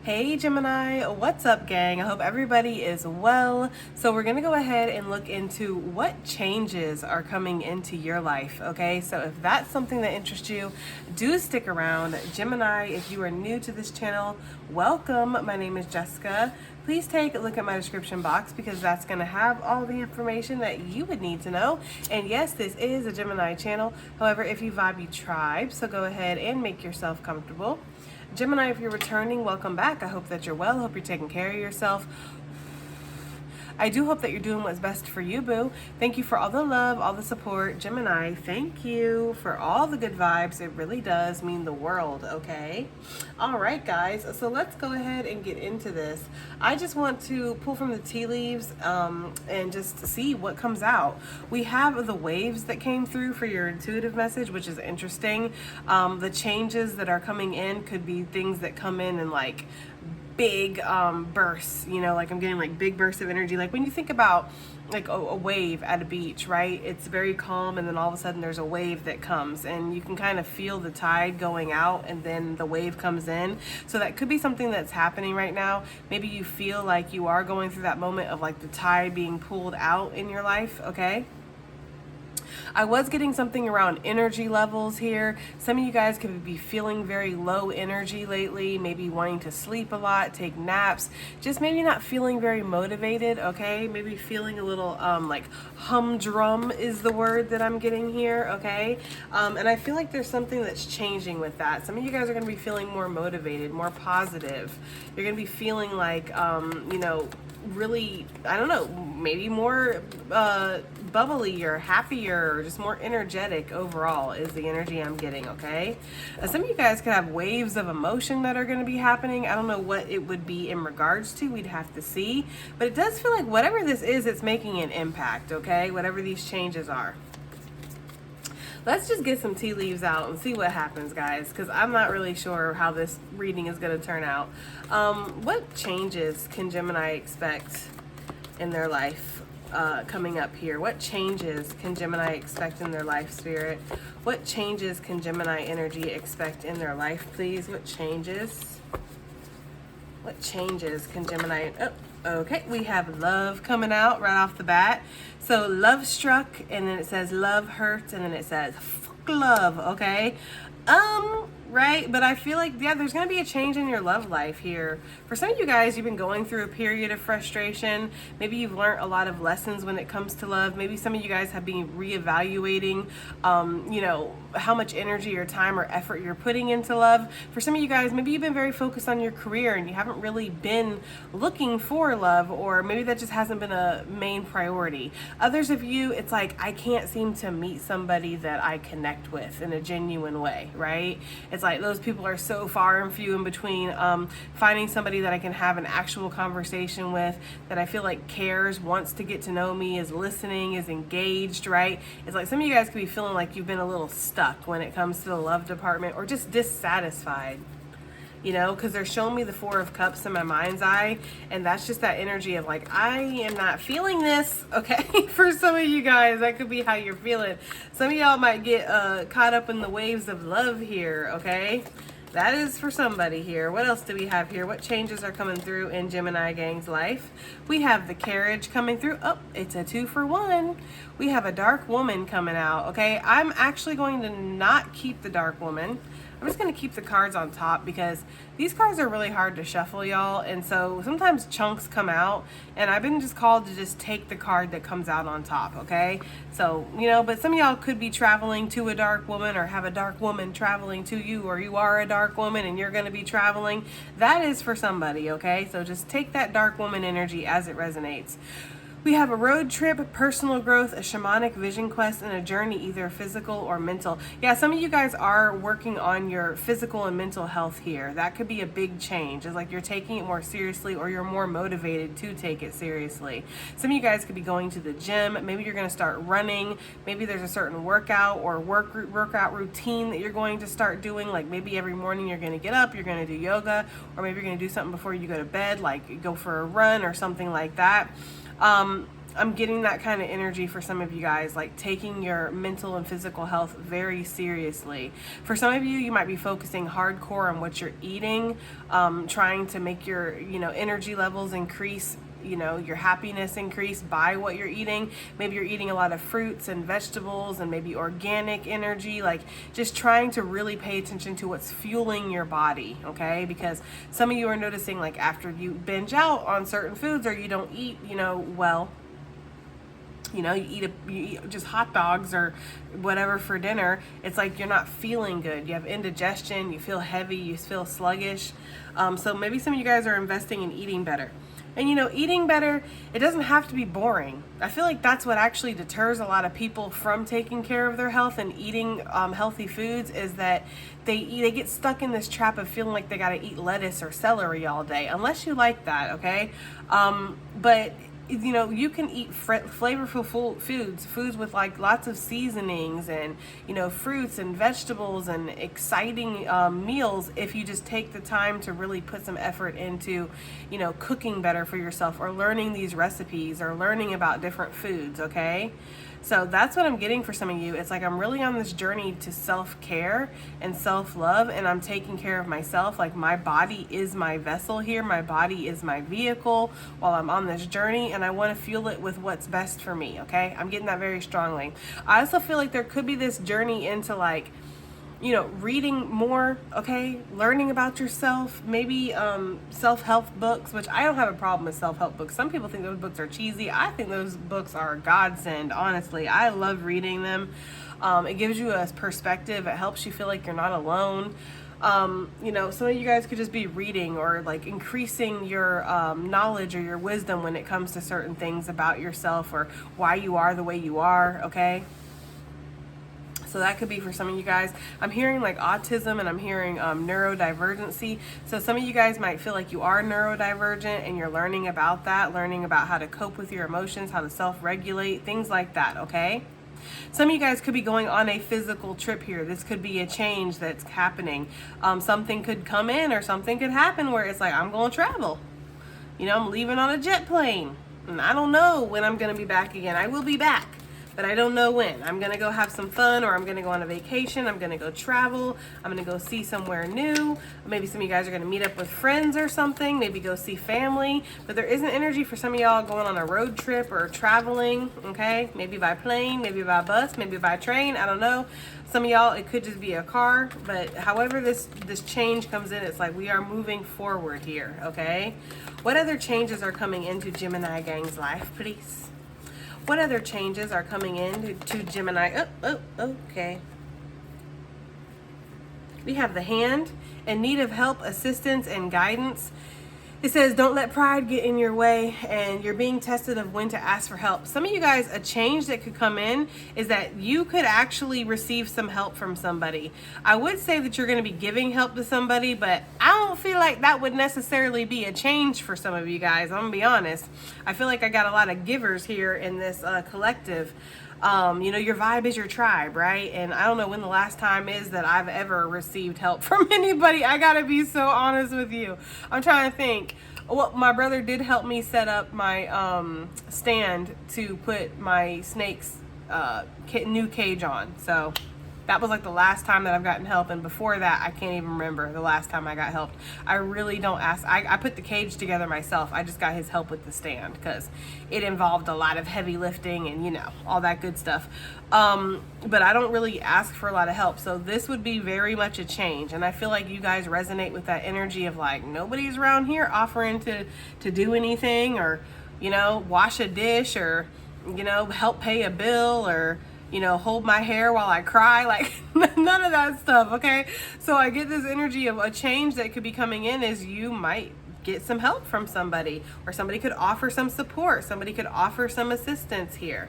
Hey Gemini, what's up gang? I hope everybody is well. So we're gonna go ahead and look into what changes are coming into your life, okay? So if that's something that interests you, do stick around. Gemini, if you are new to this channel, welcome. My name is Jessica. Please take a look at my description box because that's gonna have all the information that you would need to know. And yes, this is a Gemini channel. However, if you vibe, you tribe, so go ahead and make yourself comfortable. Gemini, if you're returning, welcome back. I hope that you're well. I hope you're taking care of yourself. I do hope that you're doing what's best for you, boo. Thank you for all the love, all the support. Gemini, thank you for all the good vibes. It really does mean the world, okay? All right, guys. So let's go ahead and get into this. I just want to pull from the tea leaves and just see what comes out. We have the waves that came through for your intuitive message, which is interesting. The changes that are coming in could be things that come in like big bursts, you know, like I'm getting like big bursts of energy. Like when you think about like a wave at a beach, right? It's very calm and then all of a sudden there's a wave that comes and you can kind of feel the tide going out and then the wave comes in. So that could be something that's happening right now. Maybe you feel like you are going through that moment of like the tide being pulled out in your life, okay? I was getting something around energy levels here. Some of you guys could be feeling very low energy lately, maybe wanting to sleep a lot, take naps, just maybe not feeling very motivated, okay? Maybe feeling a little like humdrum is the word that I'm getting here, okay? And I feel like there's something that's changing with that. Some of you guys are gonna be feeling more motivated, more positive. You're gonna be feeling like, you know, really, I don't know, maybe more bubbly or happier or just more energetic overall is the energy I'm getting, okay? Some of you guys could have waves of emotion that are going to be happening. I don't know what it would be in regards to. We'd have to see. But it does feel like whatever this is, it's making an impact, okay? Whatever these changes are. Let's just get some tea leaves out and see what happens, guys, because I'm not really sure how this reading is going to turn out. What changes can Gemini expect in their life coming up here? What changes can Gemini expect in their life, Spirit? What changes can Gemini energy expect in their life, please? What changes? What changes can Gemini... Oh, okay, we have love coming out right off the bat. So love struck, and then it says love hurts, and then it says fuck love, okay? Right, but I feel like, yeah, there's going to be a change in your love life here. For some of you guys, you've been going through a period of frustration. Maybe you've learned a lot of lessons when it comes to love. Maybe some of you guys have been reevaluating, you know, how much energy or time or effort you're putting into love. For some of you guys, maybe you've been very focused on your career and you haven't really been looking for love, or maybe that just hasn't been a main priority. Others of you, it's like, I can't seem to meet somebody that I connect with in a genuine way, right? It's like those people are so far and few in between. Finding somebody that I can have an actual conversation with, that I feel like cares, wants to get to know me, is listening, is engaged, right? It's like some of you guys could be feeling like you've been a little stuck when it comes to the love department, or just dissatisfied, you know, because they're showing me the Four of Cups in my mind's eye, and that's just that energy of like, I am not feeling this, okay? For some of you guys, that could be how you're feeling. Some of y'all might get caught up in the waves of love here, okay? That is for somebody here. What else do we have here? What changes are coming through in Gemini gang's life? We have the Carriage coming through. Oh, it's a 2-for-1. We have a Dark Woman coming out, okay? I'm actually going to not keep the Dark Woman. I'm just going to keep the cards on top because these cards are really hard to shuffle, y'all. And so sometimes chunks come out, and I've been just called to just take the card that comes out on top, okay? So, you know, but some of y'all could be traveling to a dark woman, or have a dark woman traveling to you, or you are a dark woman and you're going to be traveling. That is for somebody, okay? So just take that dark woman energy as it resonates. We have a road trip, personal growth, a shamanic vision quest, and a journey, either physical or mental. Yeah, some of you guys are working on your physical and mental health here. That could be a big change. It's like you're taking it more seriously, or you're more motivated to take it seriously. Some of you guys could be going to the gym. Maybe you're going to start running. Maybe there's a certain workout or workout routine that you're going to start doing. Like maybe every morning you're going to get up, you're going to do yoga, or maybe you're going to do something before you go to bed, like go for a run or something like that. I'm getting that kind of energy for some of you guys, like taking your mental and physical health very seriously. For some of you, you might be focusing hardcore on what you're eating, trying to make your, energy levels increase, your happiness increase by what you're eating. Maybe you're eating a lot of fruits and vegetables and maybe organic energy, like just trying to really pay attention to what's fueling your body, okay? Because some of you are noticing, like, after you binge out on certain foods or you don't eat, well, you eat just hot dogs or whatever for dinner, it's like you're not feeling good. You have indigestion, you feel heavy, you feel sluggish. So maybe some of you guys are investing in eating better. And eating better, it doesn't have to be boring. I feel like that's what actually deters a lot of people from taking care of their health and eating healthy foods, is that they get stuck in this trap of feeling like they got to eat lettuce or celery all day, unless you like that, okay? But you can eat flavorful foods with like lots of seasonings and, fruits and vegetables and exciting meals, if you just take the time to really put some effort into, cooking better for yourself, or learning these recipes, or learning about different foods, okay? So that's what I'm getting for some of you. It's like I'm really on this journey to self-care and self-love, and I'm taking care of myself. Like, my body is my vessel here. My body is my vehicle while I'm on this journey, and I want to fuel it with what's best for me, okay? I'm getting that very strongly. I also feel like there could be this journey into, like, reading more, okay? Learning about yourself, maybe self-help books, which I don't have a problem with self-help books. Some people think those books are cheesy. I think those books are a godsend, honestly. I love reading them. It gives you a perspective. It helps you feel like you're not alone. Some of you guys could just be reading or like increasing your knowledge or your wisdom when it comes to certain things about yourself or why you are the way you are, okay? So that could be for some of you guys. I'm hearing like autism, and I'm hearing neurodivergency. So some of you guys might feel like you are neurodivergent, and you're learning about that, learning about how to cope with your emotions, how to self-regulate, things like that, okay? Some of you guys could be going on a physical trip here. This could be a change that's happening. Something could come in, or something could happen where it's like, I'm going to travel. I'm leaving on a jet plane, and I don't know when I'm going to be back again. I will be back, but I don't know when. I'm going to go have some fun, or I'm going to go on a vacation. I'm going to go travel. I'm going to go see somewhere new. Maybe some of you guys are going to meet up with friends or something. Maybe go see family. But there is an energy for some of y'all going on a road trip or traveling, okay? Maybe by plane, maybe by bus, maybe by train. I don't know. Some of y'all, it could just be a car. But however this change comes in, it's like we are moving forward here, okay? What other changes are coming into Gemini gang's life, please? What other changes are coming in to Gemini? Okay. We have the Hand, in need of help, assistance, and guidance. It says, don't let pride get in your way, and you're being tested of when to ask for help. Some of you guys, a change that could come in is that you could actually receive some help from somebody. I would say that you're going to be giving help to somebody, but I don't feel like that would necessarily be a change for some of you guys. I'm going to be honest. I feel like I got a lot of givers here in this collective. Your vibe is your tribe, right? And I don't know when the last time is that I've ever received help from anybody. I gotta be so honest with you. I'm trying to think. Well, my brother did help me set up my stand to put my snake's new cage on. So that was like the last time that I've gotten help, and before that I can't even remember the last time I got helped. I really don't ask. I put the cage together myself. I just got his help with the stand because it involved a lot of heavy lifting and all that good stuff. But I don't really ask for a lot of help, so this would be very much a change. And I feel like you guys resonate with that energy of like, nobody's around here offering to do anything, or wash a dish, or help pay a bill, or hold my hair while I cry, like none of that stuff, okay? So I get this energy of a change that could be coming in, is you might get some help from somebody, or somebody could offer some support, somebody could offer some assistance here,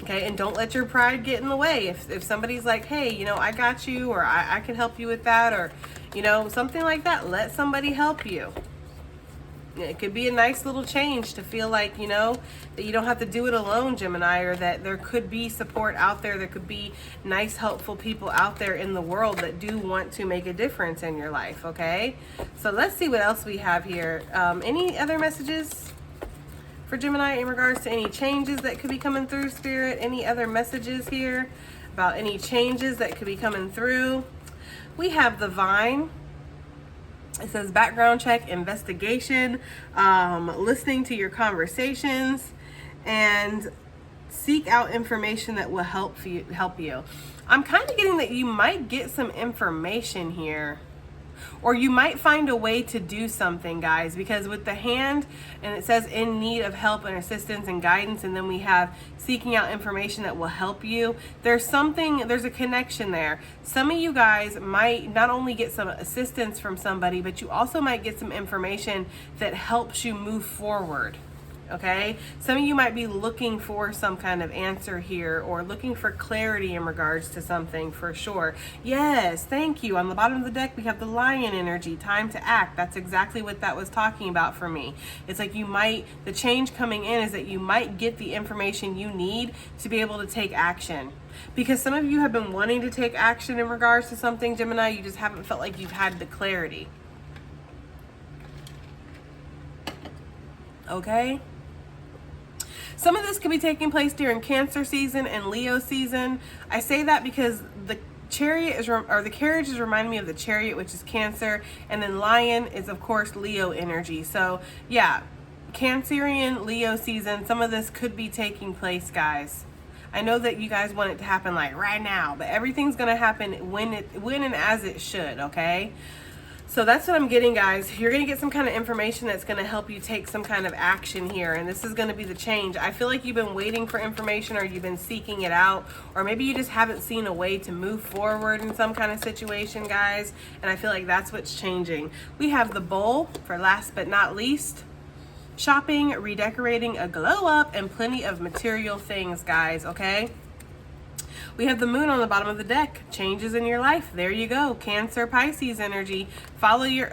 okay? And don't let your pride get in the way. If somebody's like, hey, I got you, or I can help you with that, or something like that, let somebody help you. It could be a nice little change to feel like, that you don't have to do it alone, Gemini, or that there could be support out there. There could be nice, helpful people out there in the world that do want to make a difference in your life, okay? So let's see what else we have here. Any other messages for Gemini in regards to any changes that could be coming through, Spirit? Any other messages here about any changes that could be coming through? We have the Vine. It says background check, investigation, listening to your conversations, and seek out information that will help you. I'm kind of getting that you might get some information here, or you might find a way to do something, guys, because with the hand, and it says in need of help and assistance and guidance, and then we have seeking out information that will help you. There's a connection there. Some of you guys might not only get some assistance from somebody, but you also might get some information that helps you move forward. Okay, some of you might be looking for some kind of answer here, or looking for clarity in regards to something, for sure. Yes, thank you. On the bottom of the deck, we have the Lion energy, time to act. That's exactly what that was talking about for me. It's like the change coming in is that you might get the information you need to be able to take action. Because some of you have been wanting to take action in regards to something, Gemini, you just haven't felt like you've had the clarity. Okay? Some of this could be taking place during Cancer season and Leo season. I say that because the carriage is reminding me of the Chariot, which is Cancer, and then Lion is, of course, Leo energy. So yeah, Cancerian Leo season, some of this could be taking place, guys. I know that you guys want it to happen like right now, but everything's going to happen when and as it should, okay? So that's what I'm getting, guys. You're going to get some kind of information that's going to help you take some kind of action here. And this is going to be the change. I feel like you've been waiting for information, or you've been seeking it out, or maybe you just haven't seen a way to move forward in some kind of situation, guys. And I feel like that's what's changing. We have the Bull for last but not least. Shopping, redecorating, a glow up, and plenty of material things, guys, okay? We have the Moon on the bottom of the deck. Changes in your life. There you go. Cancer, Pisces energy. Follow your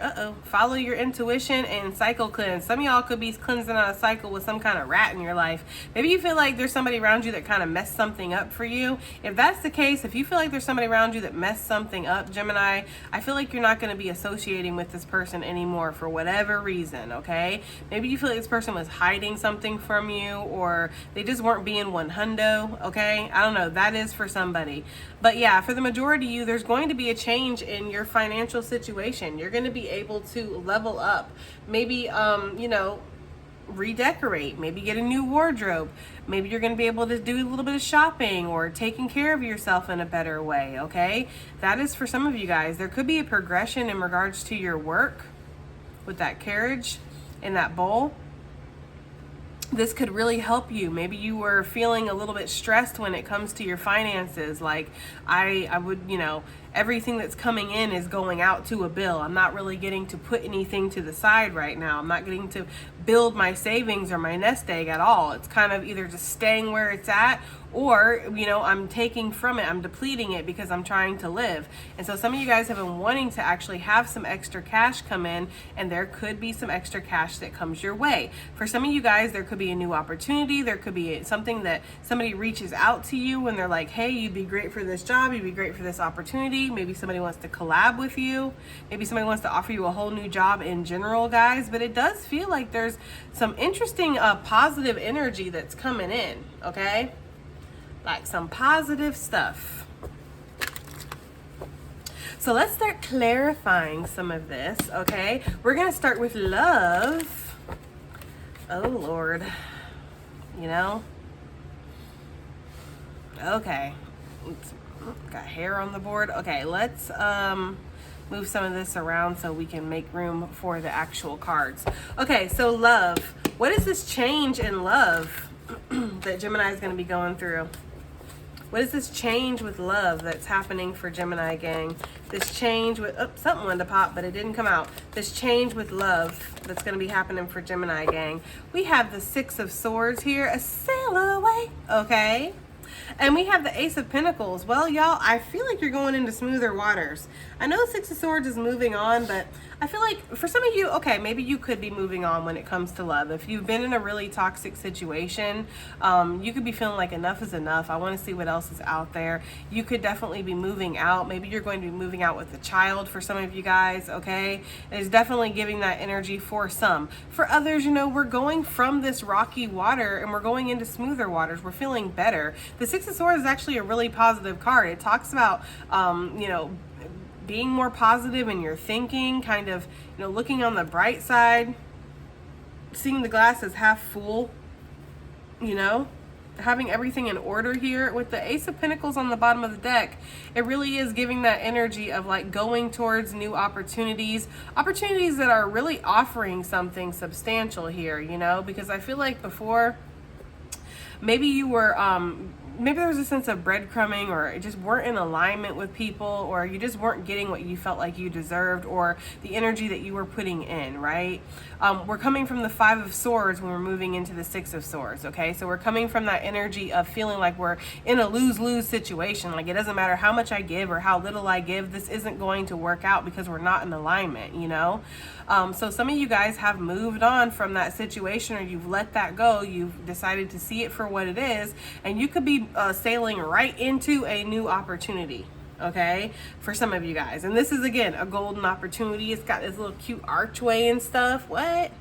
intuition and cycle cleanse. Some of y'all could be cleansing out a cycle with some kind of rat in your life. Maybe you feel like there's somebody around you that kind of messed something up for you. If that's the case, if you feel like there's somebody around you that messed something up, Gemini, I feel like you're not going to be associating with this person anymore for whatever reason, okay? Maybe you feel like this person was hiding something from you, or they just weren't being one hundo, okay? I don't know. That is for somebody. But yeah, for the majority of you, there's going to be a change in your financial situation. You're going to be able to level up. Maybe, redecorate. Maybe get a new wardrobe. Maybe you're going to be able to do a little bit of shopping or taking care of yourself in a better way, okay? That is for some of you guys. There could be a progression in regards to your work with that carriage and that Bull. This could really help you. Maybe you were feeling a little bit stressed when it comes to your finances. Like I would, everything that's coming in is going out to a bill. I'm not really getting to put anything to the side right now. I'm not getting to build my savings or my nest egg at all. It's kind of either just staying where it's at, or, I'm taking from it. I'm depleting it because I'm trying to live. And so some of you guys have been wanting to actually have some extra cash come in, and there could be some extra cash that comes your way. For some of you guys, there could be a new opportunity. There could be something that somebody reaches out to you and they're like, hey, you'd be great for this job. You'd be great for this opportunity. Maybe somebody wants to collab with you. Maybe somebody wants to offer you a whole new job in general, guys. But it does feel like there's some interesting positive energy that's coming in, okay? Like some positive stuff. So let's start clarifying some of this, okay? We're going to start with love. Oh, Lord. Okay. Oops. Got hair on the board. Okay, let's move some of this around so we can make room for the actual cards. Okay, so love. What is this change in love that Gemini is going to be going through? What is this change with love that's happening for Gemini gang? This change with, something wanted to pop, but it didn't come out. This change with love that's going to be happening for Gemini gang. We have the Six of Swords here, a sail away, okay? And we have the Ace of Pentacles. Well, y'all, I feel like you're going into smoother waters. I know the Six of Swords is moving on, but I feel like for some of you, okay, maybe you could be moving on when it comes to love. If you've been in a really toxic situation, you could be feeling like enough is enough. I want to see what else is out there. You could definitely be moving out. Maybe you're going to be moving out with a child for some of you guys, okay? It's definitely giving that energy for some. For others, you know, we're going from this rocky water and we're going into smoother waters. We're feeling better. The Six of Swords is actually a really positive card. It talks about, you know, being more positive in your thinking, kind of, you know, looking on the bright side, seeing the glass as half full, you know, having everything in order here. With the Ace of Pentacles on the bottom of the deck, it really is giving that energy of like going towards new opportunities that are really offering something substantial here, you know, because I feel like before, maybe you were, maybe there was a sense of breadcrumbing, or it just weren't in alignment with people, or you just weren't getting what you felt like you deserved, or the energy that you were putting in, right? We're coming from the Five of Swords when we're moving into the Six of Swords, okay? So we're coming from that energy of feeling like we're in a lose-lose situation. Like it doesn't matter how much I give or how little I give, this isn't going to work out because we're not in alignment, you know? So some of you guys have moved on from that situation, or you've let that go. You've decided to see it for what it is, and you could be sailing right into a new opportunity, okay, for some of you guys. And this is, again, a golden opportunity. It's got this little cute archway and stuff. What?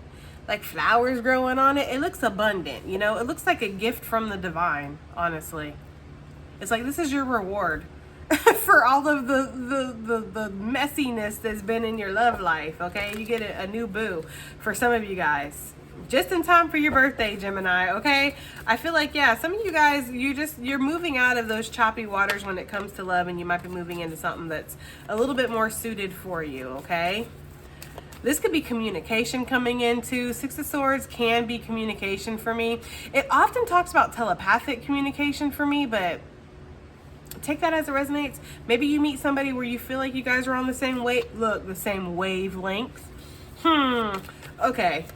Like flowers growing on it. It looks abundant, you know? It looks like a gift from the divine, honestly. It's like this is your reward for all of the messiness that's been in your love life, okay? You get a new boo for some of you guys. Just in time for your birthday, Gemini, okay? I feel like, yeah, some of you guys, you're moving out of those choppy waters when it comes to love, and you might be moving into something that's a little bit more suited for you, okay? This could be communication coming into. Six of Swords can be communication for me. It often talks about telepathic communication for me, but take that as it resonates. Maybe you meet somebody where you feel like you guys are on the same the same wavelength. Okay.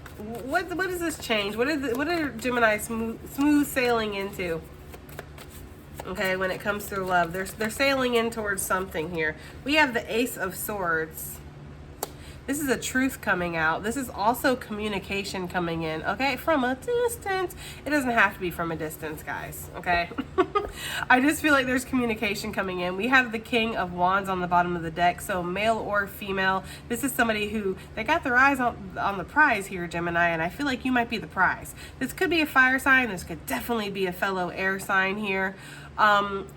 What does this change? What are Gemini smooth sailing into? Okay, when it comes to love, they're sailing in towards something here. We have the Ace of Swords. This is a truth coming out. This is also communication coming in, okay? From a distance. It doesn't have to be from a distance, guys, okay? I just feel like there's communication coming in. We have the King of Wands on the bottom of the deck, so male or female. This is somebody who, they got their eyes on the prize here, Gemini, and I feel like you might be the prize. This could be a fire sign. This could definitely be a fellow air sign here.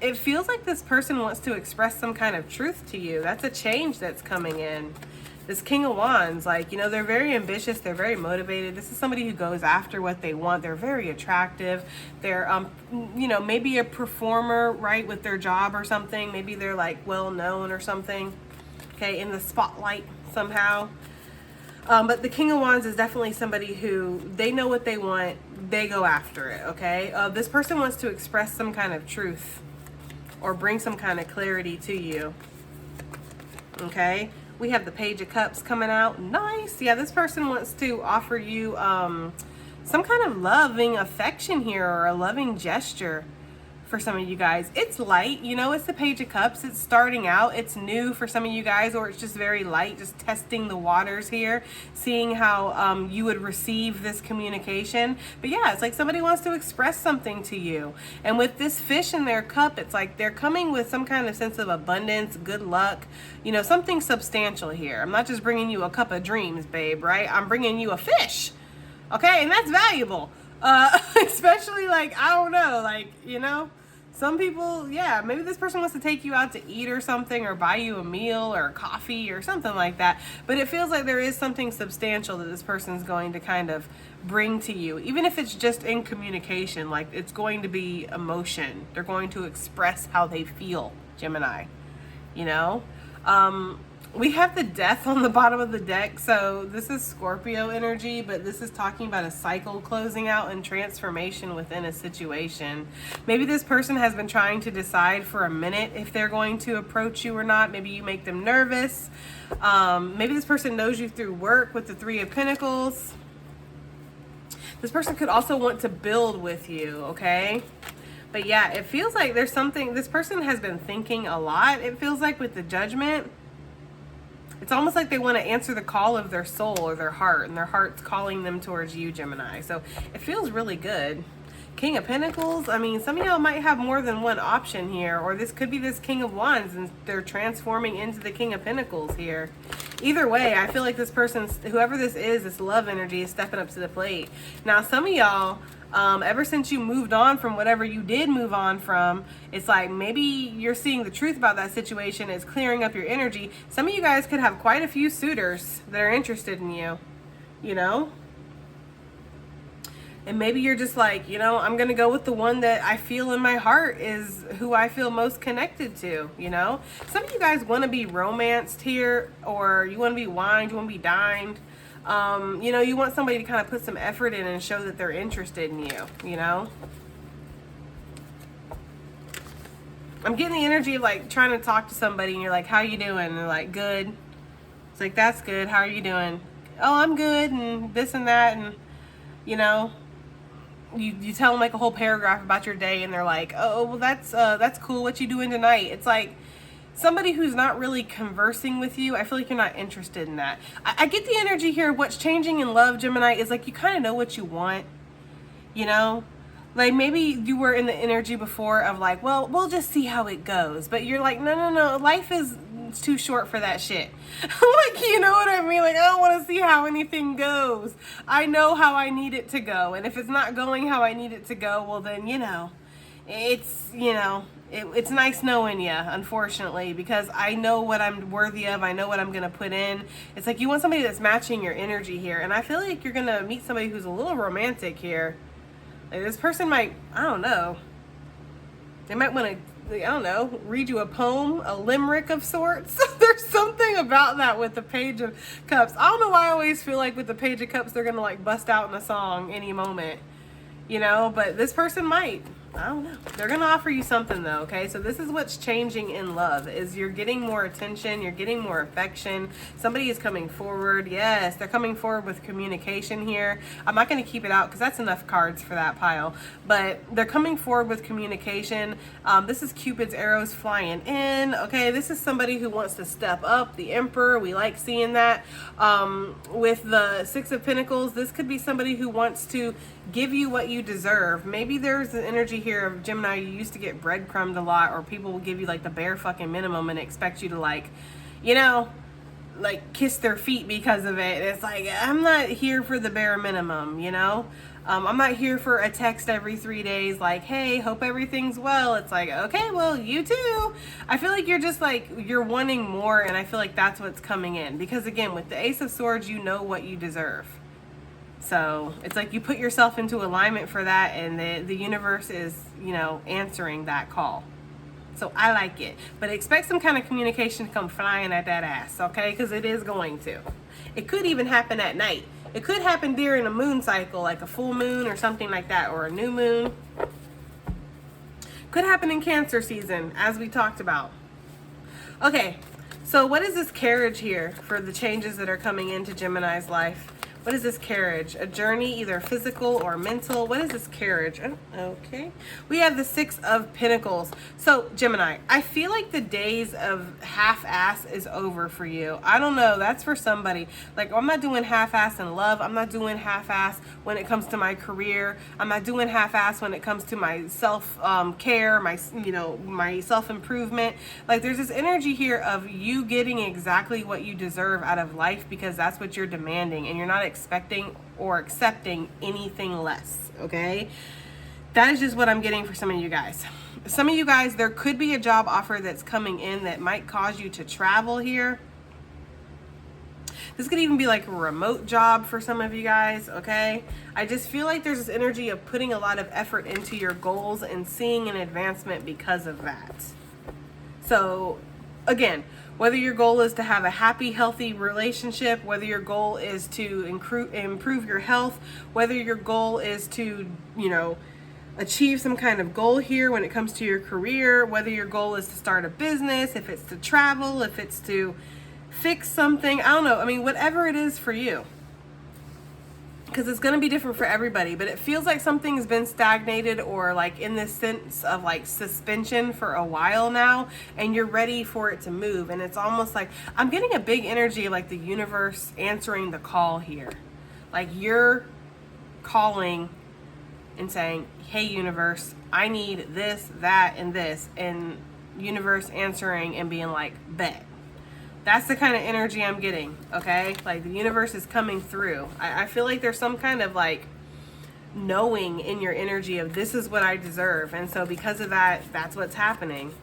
It feels like this person wants to express some kind of truth to you. That's a change that's coming in. This King of Wands, like, you know, they're very ambitious. They're very motivated. This is somebody who goes after what they want. They're very attractive. They're, you know, maybe a performer, right, with their job or something. Maybe they're, like, well-known or something, okay, in the spotlight somehow. But the King of Wands is definitely somebody who, they know what they want. They go after it, okay? This person wants to express some kind of truth or bring some kind of clarity to you, okay? We have the Page of Cups coming out. Nice. Yeah, this person wants to offer you some kind of loving affection here, or a loving gesture for some of you guys. It's light, you know, it's the Page of Cups. It's starting out. It's new for some of you guys, or it's just very light, just testing the waters here, seeing how you would receive this communication. But yeah, it's like somebody wants to express something to you. And with this fish in their cup, it's like they're coming with some kind of sense of abundance, good luck, you know, something substantial here. I'm not just bringing you a cup of dreams, babe, right? I'm bringing you a fish, okay? And that's valuable. Especially, like, I don't know, like, you know, some people, yeah, maybe this person wants to take you out to eat or something, or buy you a meal or coffee or something like that. But it feels like there is something substantial that this person's going to kind of bring to you, even if it's just in communication. Like, it's going to be emotion. They're going to express how they feel, Gemini, you know? We have the Death on the bottom of the deck, so this is Scorpio energy, but this is talking about a cycle closing out and transformation within a situation. Maybe this person has been trying to decide for a minute if they're going to approach you or not. Maybe you make them nervous. Maybe this person knows you through work with the Three of Pentacles. This person could also want to build with you, okay? But yeah, it feels like there's something, this person has been thinking a lot. It feels like with the Judgment, It's almost like they want to answer the call of their soul or their heart, and their heart's calling them towards you, Gemini. So it feels really good. King of Pentacles, I mean, some of y'all might have more than one option here, or this could be this King of Wands and they're transforming into the King of Pentacles here. Either way, I feel like this person's, whoever this is, this love energy is stepping up to the plate. Now, some of y'all, ever since you moved on from whatever you did move on from, it's like maybe you're seeing the truth about that situation. It's clearing up your energy. Some of you guys could have quite a few suitors that are interested in you, you know? And maybe you're just like, you know, I'm going to go with the one that I feel in my heart is who I feel most connected to, you know? Some of you guys want to be romanced here, or you want to be wined, you want to be dined. You know, you want somebody to kind of put some effort in and show that they're interested in you, you know? I'm getting the energy of like trying to talk to somebody and you're like, how you doing? And they're like, good. It's like, that's good. How are you doing? Oh, I'm good. And this and that. And, you know, you tell them like a whole paragraph about your day and they're like, oh, well, that's cool. What you doing tonight? It's like somebody who's not really conversing with you. I feel like you're not interested in that. I get the energy here. What's changing in love, Gemini, is like you kind of know what you want, you know? Like maybe you were in the energy before of like, well, we'll just see how it goes. But you're like, no, life is too short for that shit. Like, you know what I mean? Like, I don't want to see how anything goes. I know how I need it to go. And if it's not going how I need it to go, well then, you know, it's, you know, it's nice knowing you, unfortunately, because I know what I'm worthy of. I know what I'm going to put in. It's like you want somebody that's matching your energy here. And I feel like you're going to meet somebody who's a little romantic here. Like this person might, I don't know, they might want to, I don't know, read you a poem, a limerick of sorts. There's something about that with the Page of Cups. I don't know why I always feel like with the Page of Cups, they're going to like bust out in a song any moment, you know, but this person might. I don't know. They're going to offer you something though, okay? So this is what's changing in love, is you're getting more attention, you're getting more affection. Somebody is coming forward. Yes, they're coming forward with communication here. I'm not going to keep it out because that's enough cards for that pile. But they're coming forward with communication. This is Cupid's arrows flying in, okay? This is somebody who wants to step up, the Emperor. We like seeing that. With the Six of Pentacles, this could be somebody who wants to give you what you deserve. Maybe there's an energy here of Gemini, you used to get breadcrumbed a lot, or people will give you like the bare fucking minimum and expect you to like, you know, like kiss their feet because of it. It's like, I'm not here for the bare minimum, you know? I'm not here for a text every 3 days like, hey, hope everything's well. It's like, okay, well, you too. I feel like you're just like, you're wanting more, and I feel like that's what's coming in. Because again, with the Ace of Swords, you know what you deserve. So it's like you put yourself into alignment for that, and the universe is, you know, answering that call. So I like it. But expect some kind of communication to come flying at that ass, okay? Because it is going to. It could even happen at night. It could happen during a moon cycle, like a full moon or something like that, or a new moon. Could happen in Cancer season, as we talked about. Okay, so what is this carriage here for the changes that are coming into Gemini's life? What is this carriage? A journey, either physical or mental. What is this carriage? Okay. We have the Six of Pentacles. So, Gemini, I feel like the days of half-ass is over for you. I don't know. That's for somebody. Like, I'm not doing half-ass in love. I'm not doing half-ass when it comes to my career. I'm not doing half-ass when it comes to my self-care, my, you know, my self-improvement. Like, there's this energy here of you getting exactly what you deserve out of life because that's what you're demanding, and you're not expecting or accepting anything less, okay? That is just what I'm getting for some of you guys. Some of you guys, there could be a job offer that's coming in that might cause you to travel here. This could even be like a remote job for some of you guys, okay? I just feel like there's this energy of putting a lot of effort into your goals and seeing an advancement because of that. So, again, whether your goal is to have a happy, healthy relationship, whether your goal is to improve your health, whether your goal is to, you know, achieve some kind of goal here when it comes to your career, whether your goal is to start a business, if it's to travel, if it's to fix something, I don't know. I mean, whatever it is for you. because it's going to be different for everybody, but it feels like something's been stagnated or like in this sense of like suspension for a while now, and you're ready for it to move. And it's almost like I'm getting a big energy like the universe answering the call here. Like you're calling and saying, hey universe, I need this, that, and this, and universe answering and being like, bet. That's the kind of energy I'm getting, okay? Like the universe is coming through. I feel like there's some kind of like knowing in your energy of this is what I deserve. And so because of that, that's what's happening.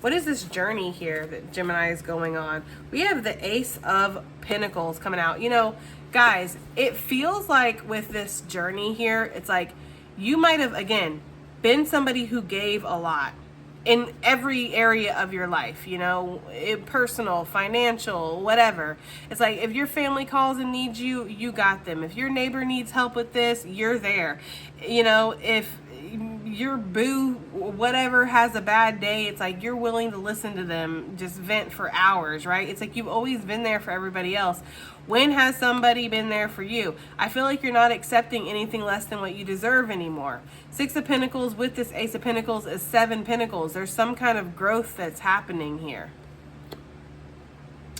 What is this journey here that Gemini is going on? We have the Ace of Pentacles coming out. You know, guys, it feels like with this journey here, it's like you might have, again, been somebody who gave a lot in every area of your life, you know, personal, financial, whatever. It's like if your family calls and needs you, you got them. If your neighbor needs help with this, you're there. You know, if your boo, whatever, has a bad day, it's like you're willing to listen to them just vent for hours, right? It's like you've always been there for everybody else. When has somebody been there for you? I feel like you're not accepting anything less than what you deserve anymore. Six of Pentacles with this Ace of Pentacles is Seven Pentacles. There's some kind of growth that's happening here.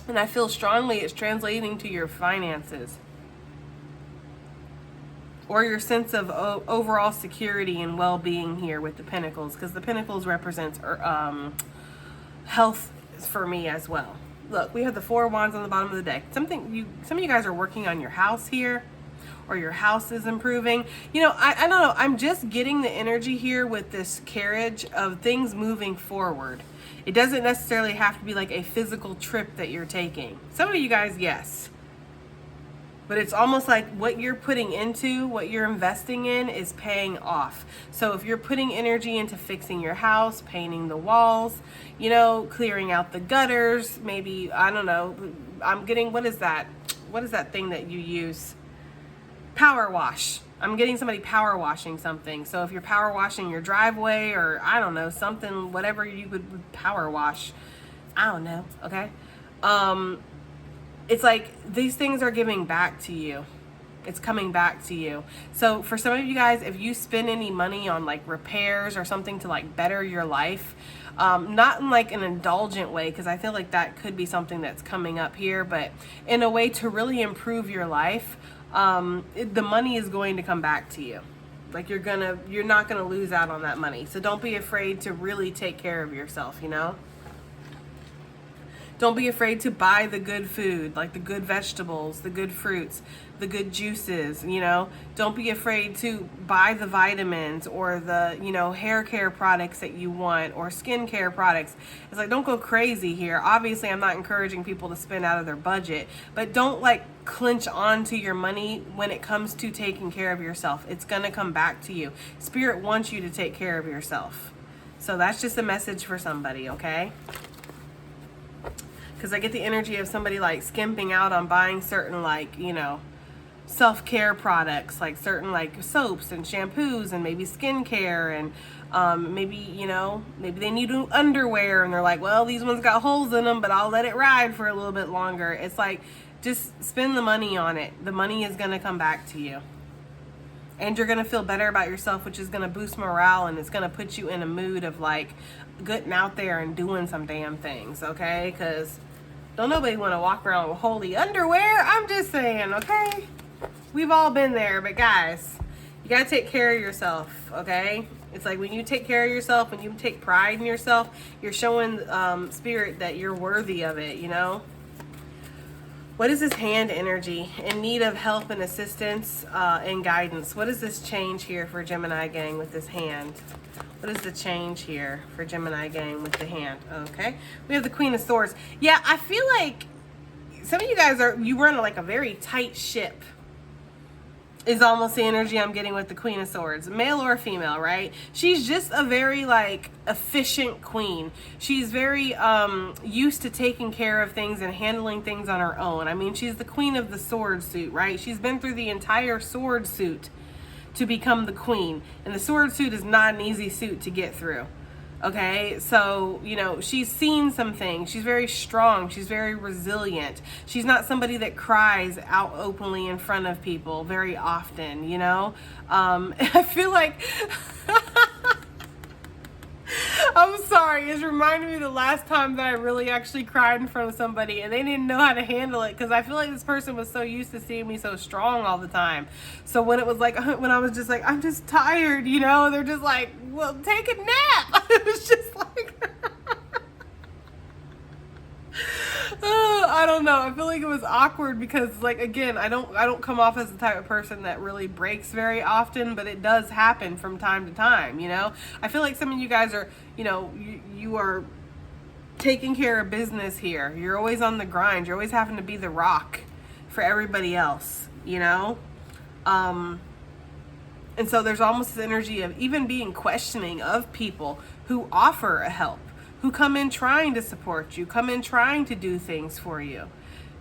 And I feel strongly it's translating to your finances or your sense of overall security and well-being here with the Pentacles, because the Pentacles represents health for me as well. Look, we have the Four of Wands on the bottom of the deck. Some of you guys are working on your house here, or your house is improving. You know, I don't know. I'm just getting the energy here with this carriage of things moving forward. It doesn't necessarily have to be like a physical trip that you're taking. Some of you guys, yes. But it's almost like what you're putting into, what you're investing in is paying off. So if you're putting energy into fixing your house, painting the walls, you know, clearing out the gutters, maybe, I don't know, I'm getting, what is that? What is that thing that you use? Power wash. I'm getting somebody power washing something. So if you're power washing your driveway or I don't know, something, whatever you would power wash, I don't know, okay? It's like these things are giving back to you. It's coming back to you. So for some of you guys, if you spend any money on like repairs or something to like better your life, not in like an indulgent way, because I feel like that could be something that's coming up here, but in a way to really improve your life, the money is going to come back to you. Like you're not gonna lose out on that money. So don't be afraid to really take care of yourself, you know? Don't be afraid to buy the good food, like the good vegetables, the good fruits, the good juices, you know. Don't be afraid to buy the vitamins or the, you know, hair care products that you want or skin care products. It's like, don't go crazy here. Obviously, I'm not encouraging people to spend out of their budget, but don't like clinch onto your money when it comes to taking care of yourself. It's going to come back to you. Spirit wants you to take care of yourself. So that's just a message for somebody, okay? Because I get the energy of somebody like skimping out on buying certain like, you know, self-care products, like certain like soaps and shampoos and maybe skincare and maybe, you know, maybe they need new underwear and they're like, well, these ones got holes in them, but I'll let it ride for a little bit longer. It's like, just spend the money on it. The money is going to come back to you. And you're going to feel better about yourself, which is going to boost morale and it's going to put you in a mood of like getting out there and doing some damn things, okay? Because don't nobody want to walk around with holy underwear. I'm just saying, okay? We've all been there, but guys, you got to take care of yourself, okay? It's like when you take care of yourself, when you take pride in yourself, you're showing Spirit that you're worthy of it, you know? What is this hand energy? In need of help and assistance and guidance. What is this change here for Gemini gang with this hand? What is the change here for Gemini gang with the hand? Okay. We have the Queen of Swords. Yeah, I feel like some of you guys you run like a very tight ship. Is almost the energy I'm getting with the Queen of Swords, male or female, right? She's just a very like efficient queen. She's very used to taking care of things and handling things on her own. I mean, she's the queen of the sword suit, right? She's been through the entire sword suit to become the queen. And the sword suit is not an easy suit to get through. Okay, so, you know, she's seen some things. She's very strong. She's very resilient. She's not somebody that cries out openly in front of people very often, you know? I feel like, I'm sorry, it's reminding me of the last time that I really actually cried in front of somebody and they didn't know how to handle it, because I feel like this person was so used to seeing me so strong all the time. So when it was like, when I was just like, I'm just tired, you know, they're just like, well, take a nap. It was just like, I don't know. I feel like it was awkward because, like, again, I don't come off as the type of person that really breaks very often, but it does happen from time to time, you know? I feel like some of you guys are, you know, you are taking care of business here. You're always on the grind. You're always having to be the rock for everybody else, you know? And so there's almost this energy of even being questioning of people who offer a help, who come in trying to support you, come in trying to do things for you.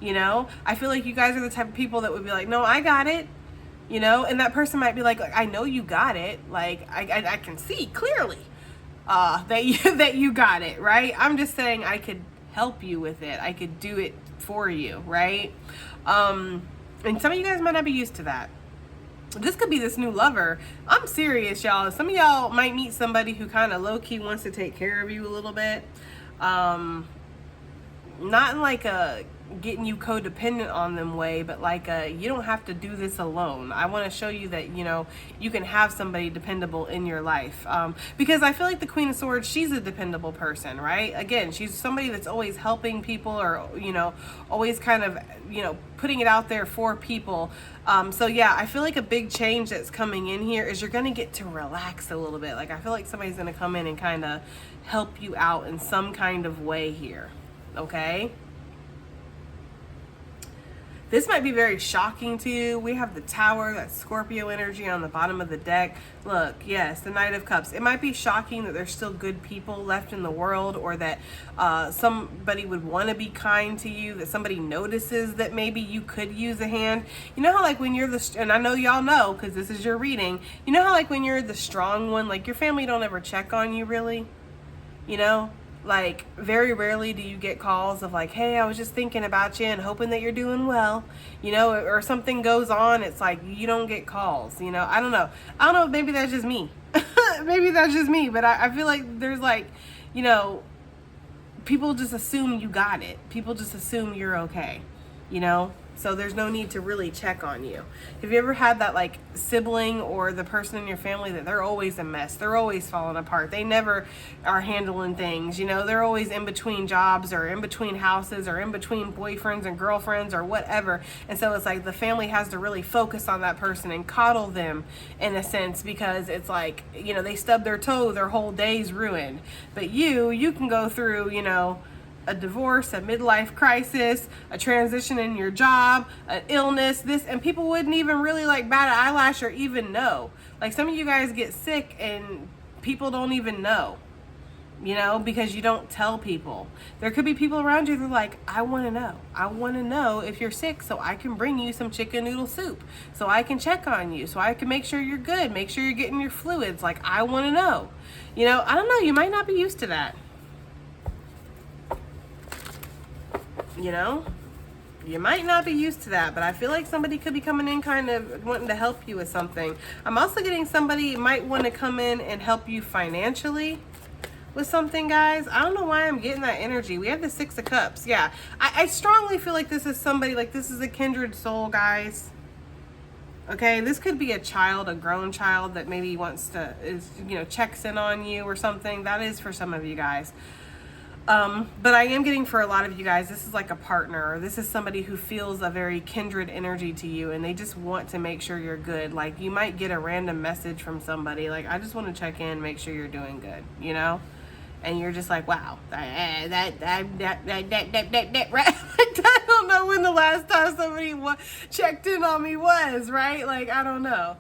You know, I feel like you guys are the type of people that would be like, no, I got it. You know, and that person might be like, I know you got it. Like, I can see clearly that you got it, right? I'm just saying I could help you with it. I could do it for you, right? And some of you guys might not be used to that. This could be this new lover. I'm serious, y'all. Some of y'all might meet somebody who kind of low-key wants to take care of you a little bit. Not in like a getting you codependent on them way, but like you don't have to do this alone. I want to show you that, you know, you can have somebody dependable in your life, because I feel like the Queen of Swords, she's a dependable person, right? Again, she's somebody that's always helping people, or, you know, always kind of, you know, putting it out there for people. So yeah, I feel like a big change that's coming in here is you're going to get to relax a little bit. Like, I feel like somebody's going to come in and kind of help you out in some kind of way here. Okay? This might be very shocking to you. We have the Tower, that Scorpio energy on the bottom of the deck. Look, yes, the Knight of Cups. It might be shocking that there's still good people left in the world, or that somebody would want to be kind to you, that somebody notices that maybe you could use a hand. You know how, like, when you're and I know y'all know because this is your reading, you know how, like, when you're the strong one, like, your family don't ever check on you really? You know? Like, very rarely do you get calls of like, hey, I was just thinking about you and hoping that you're doing well, you know, or something goes on. It's like, you don't get calls, you know. I don't know. Maybe that's just me. Maybe that's just me. But I feel like there's, like, you know, people just assume you got it. People just assume you're okay, you know. So there's no need to really check on you. Have you ever had that, like, sibling or the person in your family that they're always a mess? They're always falling apart. They never are handling things, you know? They're always in between jobs, or in between houses, or in between boyfriends and girlfriends, or whatever. And so it's like the family has to really focus on that person and coddle them in a sense, because it's like, you know, they stub their toe, their whole day's ruined. But you can go through, you know, a divorce, a midlife crisis, a transition in your job, an illness, this, and people wouldn't even really, like, bat an eyelash or even know. Like, some of you guys get sick and people don't even know, you know, because you don't tell people. There could be people around you that are like, I want to know. I want to know if you're sick so I can bring you some chicken noodle soup, so I can check on you, so I can make sure you're good, make sure you're getting your fluids. Like, I want to know. You know, I don't know, you might not be used to that. You know, you might not be used to that, but I feel like somebody could be coming in kind of wanting to help you with something. I'm also getting somebody might want to come in and help you financially with something, guys. I don't know why I'm getting that energy. We have the Six of Cups. Yeah, I strongly feel like this is somebody, like, this is a kindred soul, guys. Okay, this could be a child, a grown child that maybe wants to, you know, checks in on you or something. That is for some of you guys. But I am getting for a lot of you guys, this is like a partner, or this is somebody who feels a very kindred energy to you, and they just want to make sure you're good. Like, you might get a random message from somebody, like, I just want to check in, make sure you're doing good, you know? And you're just like, wow, right? I don't know when the last time somebody checked in on me was, right? Like, I don't know.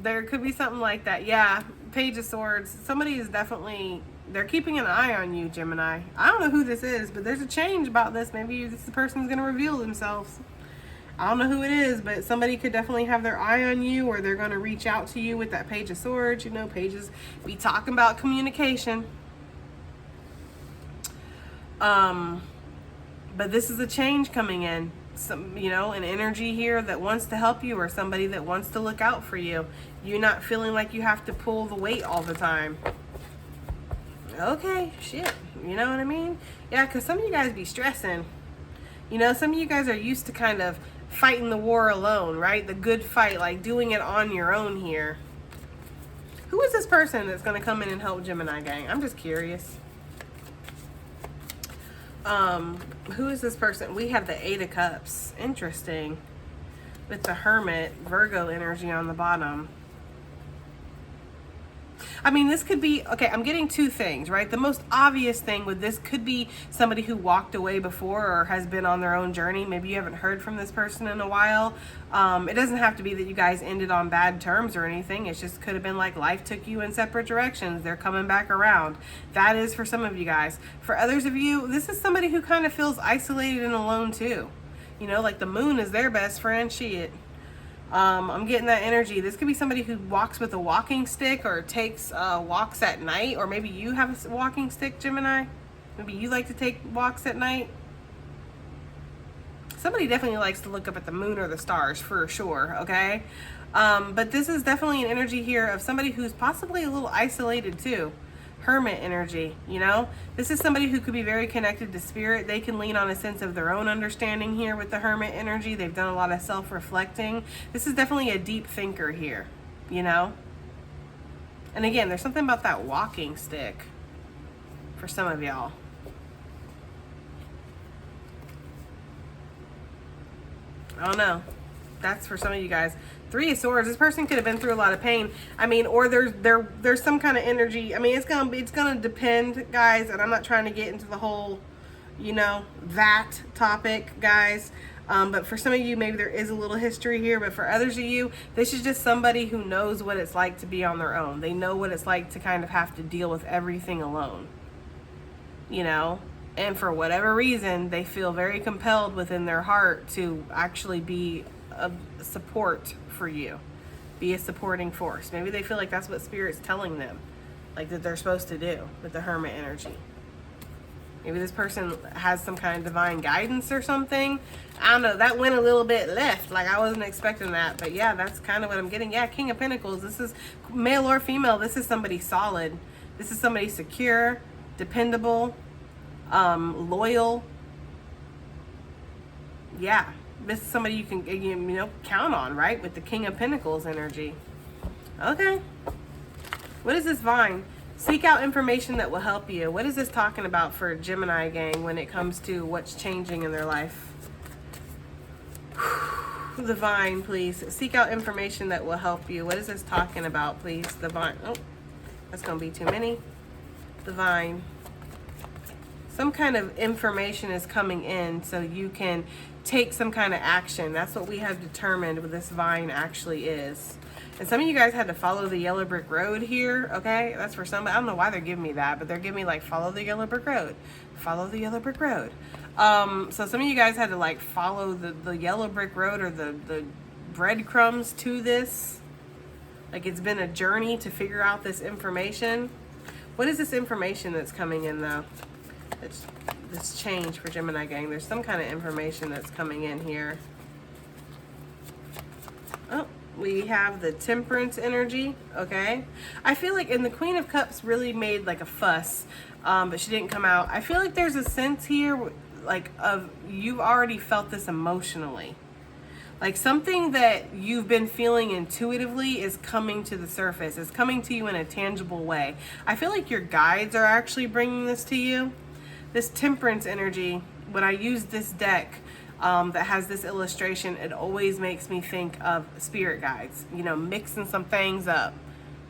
There could be something like that. Yeah, Page of Swords. Somebody is definitely, they're keeping an eye on you, Gemini. I don't know who this is, but there's a change about this. Maybe this person is going to reveal themselves. I don't know who it is, but somebody could definitely have their eye on you, or they're going to reach out to you with that Page of Swords. You know, pages be talking about communication. But this is a change coming in. Some, you know, an energy here that wants to help you, or somebody that wants to look out for you. You're not feeling like you have to pull the weight all the time. Okay, shit. You know what I mean? Yeah, because some of you guys be stressing. You know, some of you guys are used to kind of fighting the war alone, right? The good fight, like doing it on your own here. Who is this person that's going to come in and help Gemini gang? I'm just curious. Who is this person? We have the Eight of Cups. Interesting. With the Hermit, Virgo energy on the bottom. I mean, this could be, okay, I'm getting two things, right? The most obvious thing with this could be somebody who walked away before or has been on their own journey. Maybe you haven't heard from this person in a while. It doesn't have to be that you guys ended on bad terms or anything. It just could have been like life took you in separate directions. They're coming back around. That is for some of you guys. For others of you, this is somebody who kind of feels isolated and alone too. You know, like the moon is their best friend. Shit. I'm getting that energy. This could be somebody who walks with a walking stick or takes walks at night, or maybe you have a walking stick, Gemini. Maybe you like to take walks at night. Somebody definitely likes to look up at the moon or the stars for sure, okay? But this is definitely an energy here of somebody who's possibly a little isolated too. Hermit energy, you know? This is somebody who could be very connected to spirit. They can lean on a sense of their own understanding here with the Hermit energy. They've done a lot of self-reflecting. This is definitely a deep thinker here, you know? And again, there's something about that walking stick for some of y'all. I don't know. That's for some of you guys. Three of Swords. This person could have been through a lot of pain. I mean, or there's some kind of energy. I mean, it's gonna depend, guys. And I'm not trying to get into the whole, you know, that topic, guys. But for some of you, maybe there is a little history here. But for others of you, this is just somebody who knows what it's like to be on their own. They know what it's like to kind of have to deal with everything alone. You know. And for whatever reason, they feel very compelled within their heart to actually be a support for you. Be a supporting force. Maybe they feel like that's what Spirit's telling them. Like that they're supposed to do with the Hermit energy. Maybe this person has some kind of divine guidance or something. I don't know. That went a little bit left. Like I wasn't expecting that. But yeah, that's kind of what I'm getting. Yeah, King of Pentacles. This is male or female. This is somebody solid. This is somebody secure, dependable, loyal. Yeah, this is somebody you can, you know, count on, right? With the King of Pentacles energy. Okay. What is this vine? Seek out information that will help you. What is this talking about for Gemini gang when it comes to what's changing in their life? The vine, please. Seek out information that will help you. What is this talking about, please? The vine. Oh, that's going to be too many. The vine. Some kind of information is coming in so you can take some kind of action. That's what we have determined what this vine actually is. And some of you guys had to follow the yellow brick road here, okay? That's for some. I don't know why they're giving me that, but they're giving me like follow the yellow brick road. Follow the yellow brick road. So some of you guys had to like follow the yellow brick road or the breadcrumbs to this. Like it's been a journey to figure out this information. What is this information that's coming in though? It's this change for Gemini gang. There's some kind of information that's coming in here. Oh, we have the Temperance energy. Okay, I feel like, and the Queen of Cups really made like a fuss, but she didn't come out. I feel like there's a sense here, like of you've already felt this emotionally. Like something that you've been feeling intuitively is coming to the surface. It's coming to you in a tangible way. I feel like your guides are actually bringing this to you. This Temperance energy, when I use this deck that has this illustration, it always makes me think of spirit guides, you know, mixing some things up,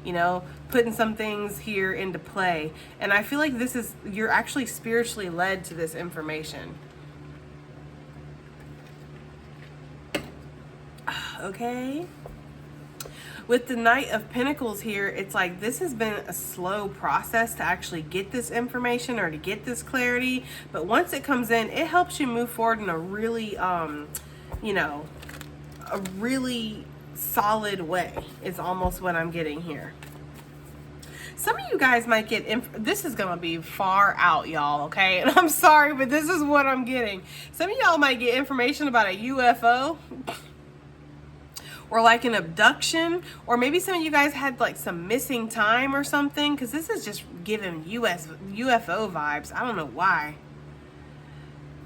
you know, putting some things here into play. And I feel like this is, you're actually spiritually led to this information. Okay. With the Knight of Pentacles here, it's like this has been a slow process to actually get this information or to get this clarity. But once it comes in, it helps you move forward in a really, you know, a really solid way is almost what I'm getting here. Some of you guys might get, this is going to be far out, y'all, okay? And I'm sorry, but this is what I'm getting. Some of y'all might get information about a UFO or like an abduction, or maybe some of you guys had like some missing time or something, because this is just giving UFO vibes. I don't know why.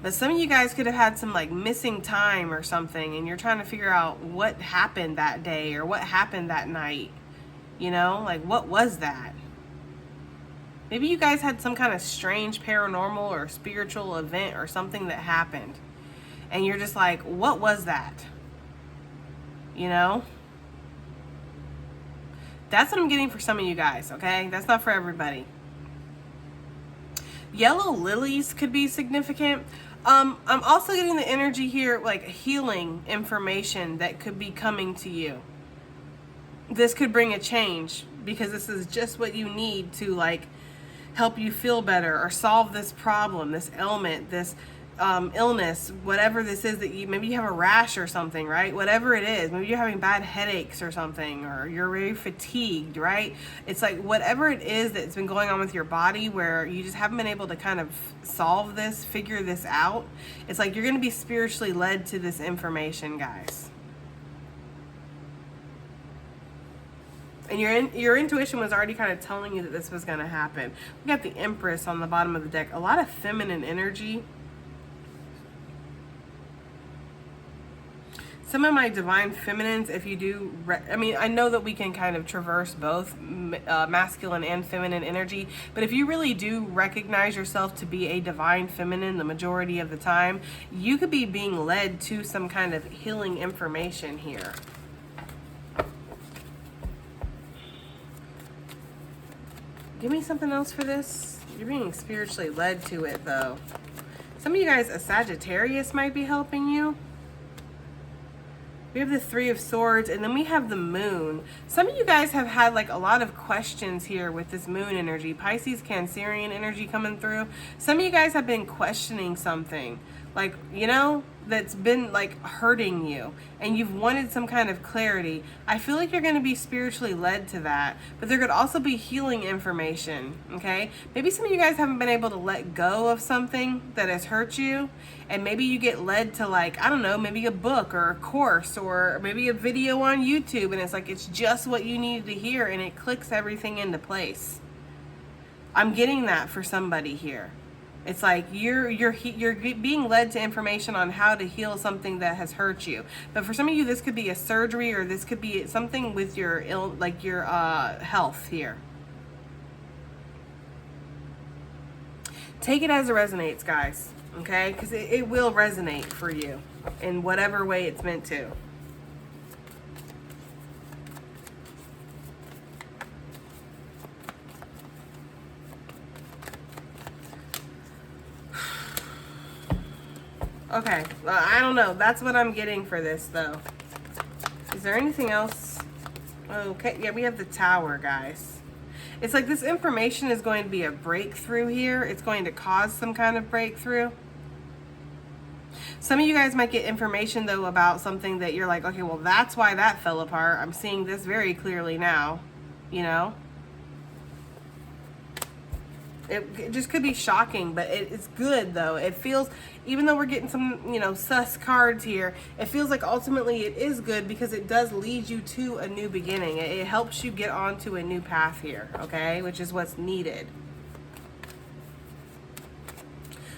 But some of you guys could have had some like missing time or something, and you're trying to figure out what happened that day or what happened that night. You know, like what was that? Maybe you guys had some kind of strange paranormal or spiritual event or something that happened, and you're just like, what was that? You know? That's what I'm getting for some of you guys, okay? That's not for everybody. Yellow lilies could be significant. I'm also getting the energy here, like healing information that could be coming to you. This could bring a change, because this is just what you need to like help you feel better or solve this problem, this ailment, this illness, whatever this is that maybe you have a rash or something, right? Whatever it is, maybe you're having bad headaches or something, or you're very fatigued, right? It's like whatever it is that's been going on with your body where you just haven't been able to kind of solve this, figure this out. It's like you're going to be spiritually led to this information, guys. And your intuition was already kind of telling you that this was going to happen. We got the Empress on the bottom of the deck. A lot of feminine energy. Some of my divine feminines, if you do, I mean, I know that we can kind of traverse both masculine and feminine energy, but if you really do recognize yourself to be a divine feminine the majority of the time, you could be being led to some kind of healing information here. Give me something else for this. You're being spiritually led to it, though. Some of you guys, a Sagittarius might be helping you. We have the Three of Swords, and then we have the Moon. Some of you guys have had like a lot of questions here with this Moon energy. Pisces, Cancerian energy coming through. Some of you guys have been questioning something, like, you know, that's been like hurting you, and you've wanted some kind of clarity. I feel like you're going to be spiritually led to that, but there could also be healing information, okay? Maybe some of you guys haven't been able to let go of something that has hurt you, and maybe you get led to, like, I don't know, maybe a book or a course or maybe a video on YouTube, and it's like it's just what you needed to hear, and it clicks everything into place. I'm getting that for somebody here. It's like you're being led to information on how to heal something that has hurt you. But for some of you, this could be a surgery, or this could be something with your health here. Take it as it resonates, guys. Okay, because it will resonate for you in whatever way it's meant to. Okay, I don't know. That's what I'm getting for this, though. Is there anything else? Okay, yeah, we have the Tower, guys. It's like this information is going to be a breakthrough here. It's going to cause some kind of breakthrough. Some of you guys might get information, though, about something that you're like, okay, well, that's why that fell apart. I'm seeing this very clearly now, you know? It just could be shocking, but it's good, though. It feels, even though we're getting some, you know, sus cards here, it feels like ultimately it is good because it does lead you to a new beginning. It helps you get onto a new path here, okay? Which is what's needed.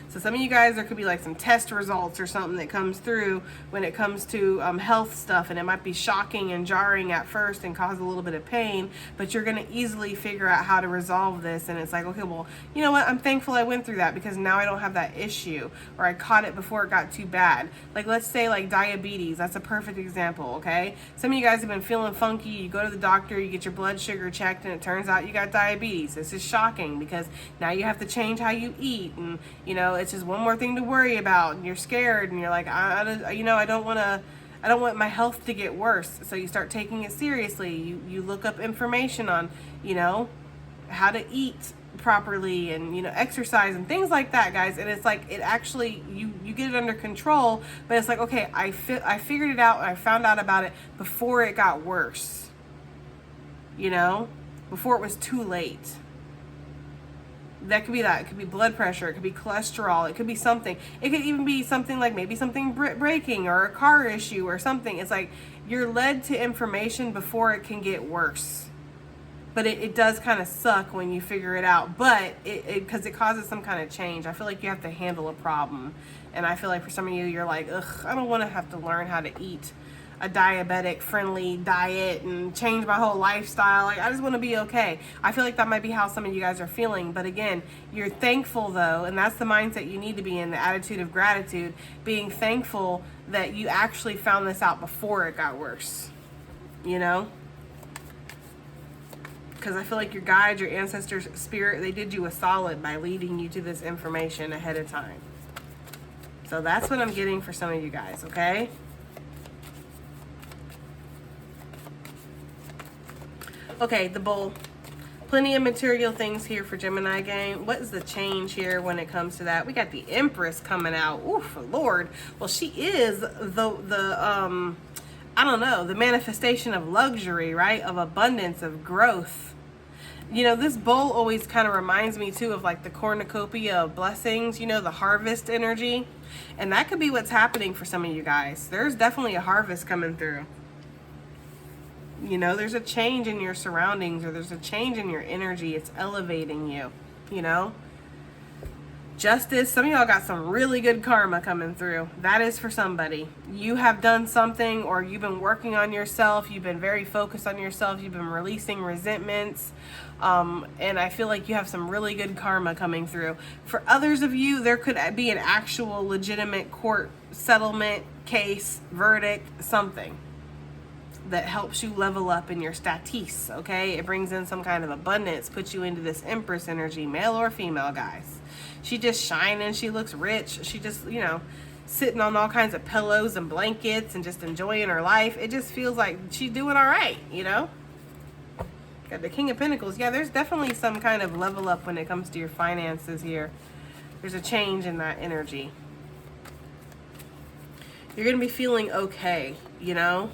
So some of you guys, there could be like some test results or something that comes through when it comes to health stuff, and it might be shocking and jarring at first and cause a little bit of pain, but you're going to easily figure out how to resolve this. And it's like, okay, well, you know what? I'm thankful I went through that because now I don't have that issue, or I caught it before it got too bad. Like, let's say like diabetes. That's a perfect example, okay? Some of you guys have been feeling funky. You go to the doctor, you get your blood sugar checked, and it turns out you got diabetes. This is shocking because now you have to change how you eat, and, you know, it's just one more thing to worry about, and you're scared, and you're like, I don't want my health to get worse. So you start taking it seriously. You look up information on, you know, how to eat properly, and you know, exercise and things like that, guys. And it's like, it actually, you get it under control, but it's like, okay, I figured it out, and I found out about it before it got worse, you know, before it was too late. That could be that. It could be blood pressure. It could be cholesterol. It could be something. It could even be something like maybe something breaking or a car issue or something. It's like you're led to information before it can get worse. But it does kind of suck when you figure it out. But because it causes some kind of change. I feel like you have to handle a problem. And I feel like for some of you, you're like, ugh, I don't want to have to learn how to eat a diabetic friendly diet and change my whole lifestyle. Like, I just want to be okay. I feel like that might be how some of you guys are feeling. But again, you're thankful though, and that's the mindset you need to be in, the attitude of gratitude, being thankful that you actually found this out before it got worse, you know? Because I feel like your guides, your ancestors, spirit, they did you a solid by leading you to this information ahead of time. So that's what I'm getting for some of you guys, okay? Okay, the Bull. Plenty of material things here for Gemini gang. What is the change here when it comes to that? We got the Empress coming out. Oof, Lord. Well, she is the I don't know, the manifestation of luxury, right? Of abundance, of growth. You know, this Bull always kind of reminds me too of like the cornucopia of blessings, you know, the harvest energy. And that could be what's happening for some of you guys. There's definitely a harvest coming through. You know, there's a change in your surroundings, or there's a change in your energy. It's elevating you, you know. Justice. Some of y'all got some really good karma coming through. That is for somebody. You have done something, or you've been working on yourself. You've been very focused on yourself. You've been releasing resentments. And I feel like you have some really good karma coming through. For others of you, there could be an actual legitimate court settlement, case, verdict, something that helps you level up in your status, okay? It brings in some kind of abundance, puts you into this Empress energy, male or female, guys. She just shining, she looks rich, she just, you know, sitting on all kinds of pillows and blankets and just enjoying her life. It just feels like she's doing all right, you know? Got the King of Pentacles. Yeah, there's definitely some kind of level up when it comes to your finances here. There's a change in that energy. You're going to be feeling okay, you know?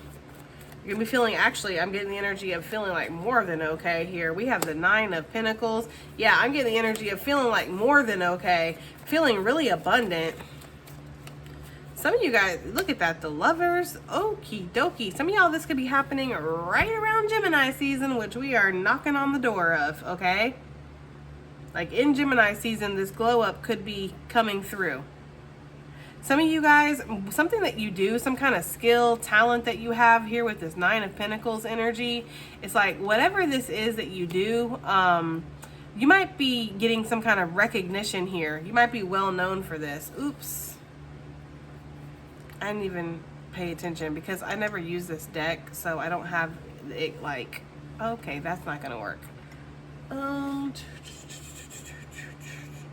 You're going to be feeling, actually, I'm getting the energy of feeling like more than okay here. We have the Nine of Pentacles. Yeah, I'm getting the energy of feeling like more than okay. Feeling really abundant. Some of you guys, look at that, the Lovers. Okie dokie. Some of y'all, this could be happening right around Gemini season, which we are knocking on the door of, okay? Like in Gemini season, this glow up could be coming through. Some of you guys, something that you do, some kind of skill, talent that you have here with this Nine of Pentacles energy, it's like whatever this is that you do, you might be getting some kind of recognition here. You might be well known for this. Oops. I didn't even pay attention because I never use this deck, so I don't have it like, okay, that's not going to work.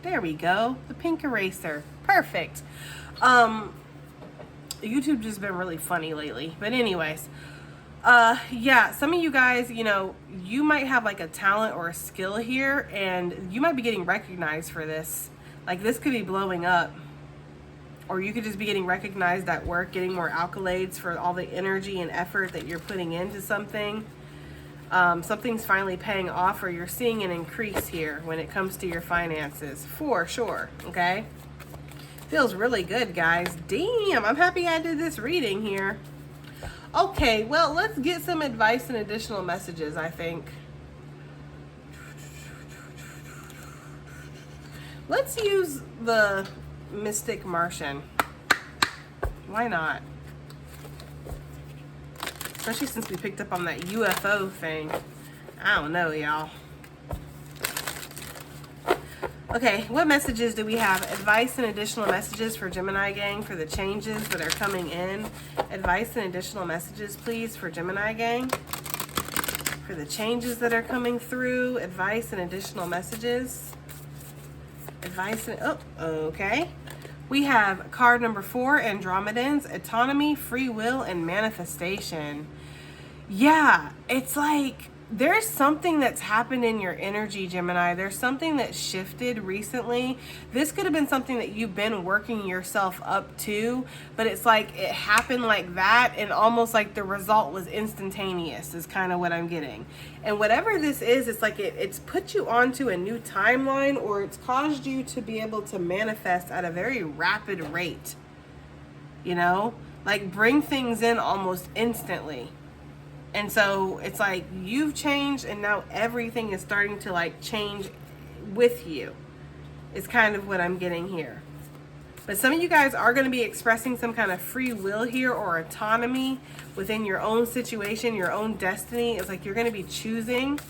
There we go. The pink eraser. Perfect. YouTube just been really funny lately. But anyways, yeah, some of you guys, you know, you might have like a talent or a skill here, and you might be getting recognized for this. Like this could be blowing up. Or you could just be getting recognized at work, getting more accolades for all the energy and effort that you're putting into something. Something's finally paying off, or you're seeing an increase here when it comes to your finances, for sure, okay? Feels really good, guys. Damn, I'm happy I did this reading here. Okay, well, let's get some advice and additional messages, I think. Let's use the Mystic Martian. Why not? Especially since we picked up on that UFO thing. I don't know, y'all. Okay, what messages do we have? Advice and additional messages for Gemini gang for the changes that are coming in. Advice and additional messages, please, for Gemini gang. For the changes that are coming through. Advice and additional messages. Advice and, oh, okay. We have card number 4, Andromedans, autonomy, free will, and manifestation. Yeah, it's like there's something that's happened in your energy, Gemini. There's something that shifted recently. This could have been something that you've been working yourself up to, but it's like it happened like that, and almost like the result was instantaneous is kind of what I'm getting. And whatever this is, it's like it's put you onto a new timeline, or it's caused you to be able to manifest at a very rapid rate. You know, like bring things in almost instantly. And so it's like you've changed, and now everything is starting to like change with you. It's kind of what I'm getting here. But some of you guys are going to be expressing some kind of free will here, or autonomy within your own situation, your own destiny. It's like you're going to be choosing.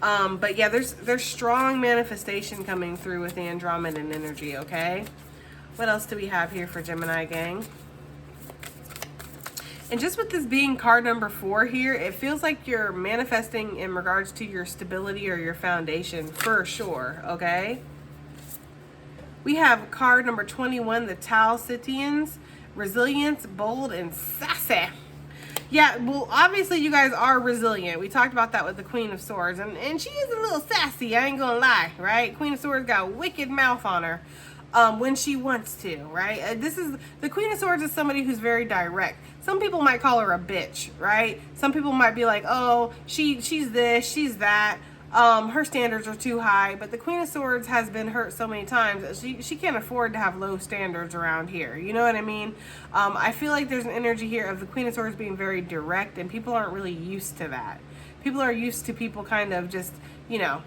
But yeah, there's strong manifestation coming through with the Andromedan energy, okay? What else do we have here for Gemini gang? And just with this being card number 4 here, it feels like you're manifesting in regards to your stability or your foundation for sure, okay? We have card number 21, the Taotians, resilience, bold, and sassy. Yeah, well, obviously you guys are resilient. We talked about that with the Queen of Swords, and she is a little sassy, I ain't gonna lie, right? Queen of Swords got a wicked mouth on her. When she wants to, right? This is the Queen of Swords is somebody who's very direct. Some people might call her a bitch, right? Some people might be like, oh, she's this, she's that. Her standards are too high. But the Queen of Swords has been hurt so many times that she can't afford to have low standards around here. You know what I mean? I feel like there's an energy here of the Queen of Swords being very direct, and people aren't really used to that. People are used to people kind of just, you know,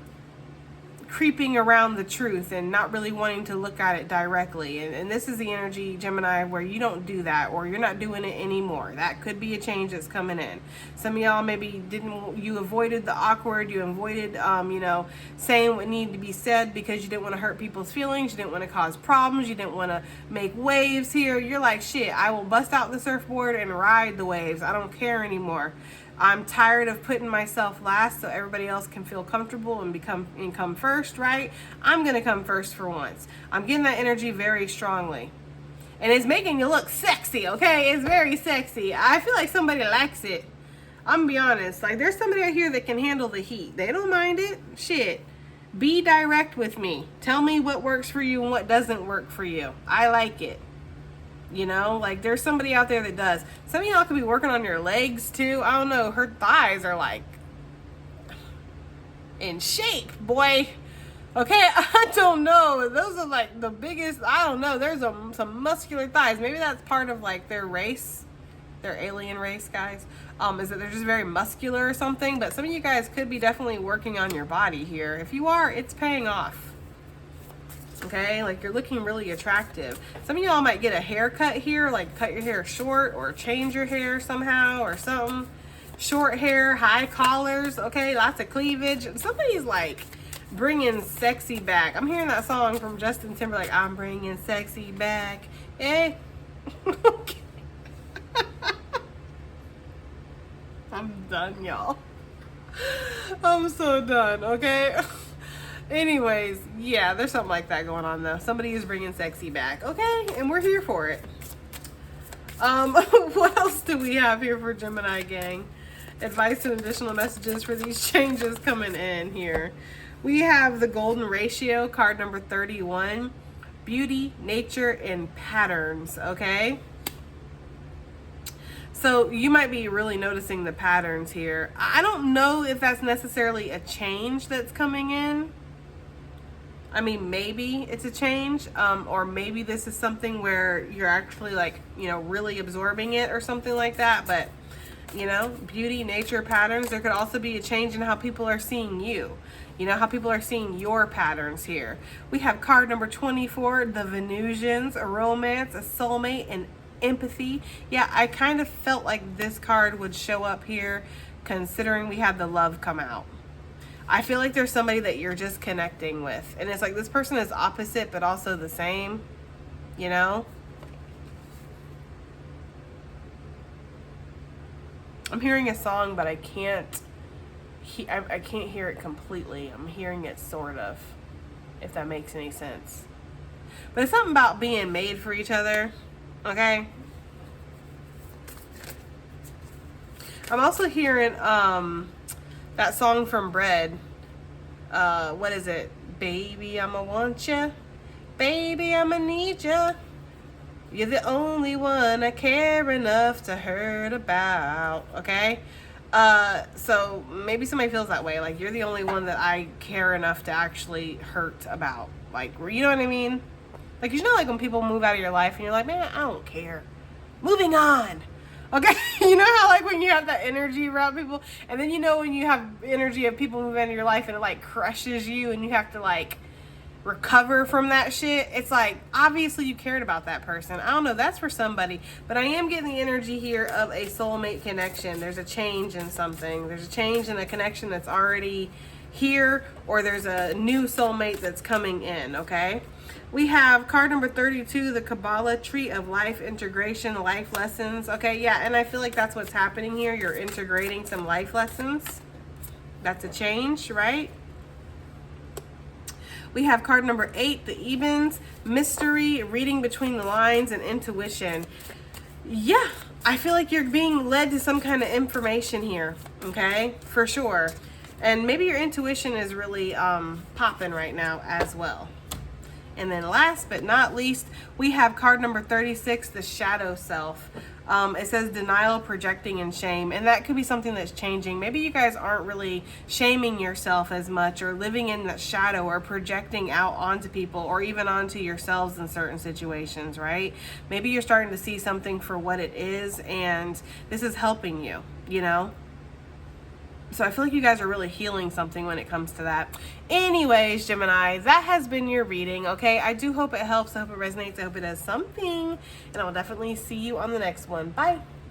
creeping around the truth and not really wanting to look at it directly. And this is the energy, Gemini, where you don't do that, or you're not doing it anymore. That could be a change that's coming in. Some of y'all maybe you avoided the awkward, you avoided, you know, saying what needed to be said because you didn't want to hurt people's feelings, you didn't want to cause problems, you didn't want to make waves here. You're like, shit, I will bust out the surfboard and ride the waves. I don't care anymore. I'm tired of putting myself last so everybody else can feel comfortable and come first, right? I'm going to come first for once. I'm getting that energy very strongly. And it's making you look sexy, okay? It's very sexy. I feel like somebody likes it. I'm going to be honest. Like, there's somebody out here that can handle the heat. They don't mind it. Shit. Be direct with me. Tell me what works for you and what doesn't work for you. I like it. You know, like there's somebody out there that does. Some of y'all could be working on your legs too. I don't know. Her thighs are like in shape, boy. Okay, I don't know. Those are like the biggest. I don't know. There's some muscular thighs. Maybe that's part of like their race, their alien race, guys. Is that they're just very muscular or something. But some of you guys could be definitely working on your body here. If you are, it's paying off. Okay, like you're looking really attractive. Some of y'all might get a haircut here, like cut your hair short or change your hair somehow or something. Short hair, high collars, okay, lots of cleavage. Somebody's like bringing sexy back. I'm hearing that song from Justin Timberlake, I'm bringing sexy back. Eh? Okay. I'm done, y'all. I'm so done, okay? Anyways, yeah, there's something like that going on though. Somebody is bringing sexy back, okay? And we're here for it. What else do we have here for Gemini gang? Advice and additional messages for these changes coming in here. We have the golden ratio, card number 31. Beauty, nature, and patterns, okay? So you might be really noticing the patterns here. I don't know if that's necessarily a change that's coming in. I mean, maybe it's a change, or maybe this is something where you're actually like, you know, really absorbing it or something like that. But, you know, beauty, nature, patterns. There could also be a change in how people are seeing you. You know, how people are seeing your patterns here. We have card number 24, the Venusians, a romance, a soulmate, and empathy. Yeah, I kind of felt like this card would show up here considering we had the love come out. I feel like there's somebody that you're just connecting with. And it's like this person is opposite but also the same, you know? I'm hearing a song, but I can't hear it completely. I'm hearing it sort of, if that makes any sense. But it's something about being made for each other, okay? I'm also hearing That song from Bread. What is it? Baby, I'ma want ya. Baby, I'ma need ya. You're the only one I care enough to hurt about. Okay? So maybe somebody feels that way. Like, you're the only one that I care enough to actually hurt about. Like, you know what I mean? Like, you know, like when people move out of your life and you're like, man, I don't care. Moving on. Okay? You know how, like, when you have that energy around people, and then you know when you have energy of people moving into your life and it, like, crushes you and you have to, like, recover from that shit. It's like, obviously you cared about that person. I don't know, that's for somebody, but I am getting the energy here of a soulmate connection. There's a change in something. There's a change in a connection that's already here, or there's a new soulmate that's coming in. Okay, we have card number 32, the Kabbalah Tree of Life Integration, life lessons. Okay, yeah, and I feel like that's what's happening here. You're integrating some life lessons. That's a change, right? We have card number 8, the Evens, mystery, reading between the lines, and intuition. Yeah, I feel like you're being led to some kind of information here, okay, for sure. And maybe your intuition is really popping right now as well. And then last but not least, we have card number 36, the shadow self. It says denial, projecting, and shame. And that could be something that's changing. Maybe you guys aren't really shaming yourself as much, or living in the shadow, or projecting out onto people, or even onto yourselves in certain situations, right? Maybe you're starting to see something for what it is, and this is helping you, you know? So I feel like you guys are really healing something when it comes to that. Anyways, Gemini, that has been your reading, okay? I do hope it helps. I hope it resonates. I hope it does something. And I will definitely see you on the next one. Bye.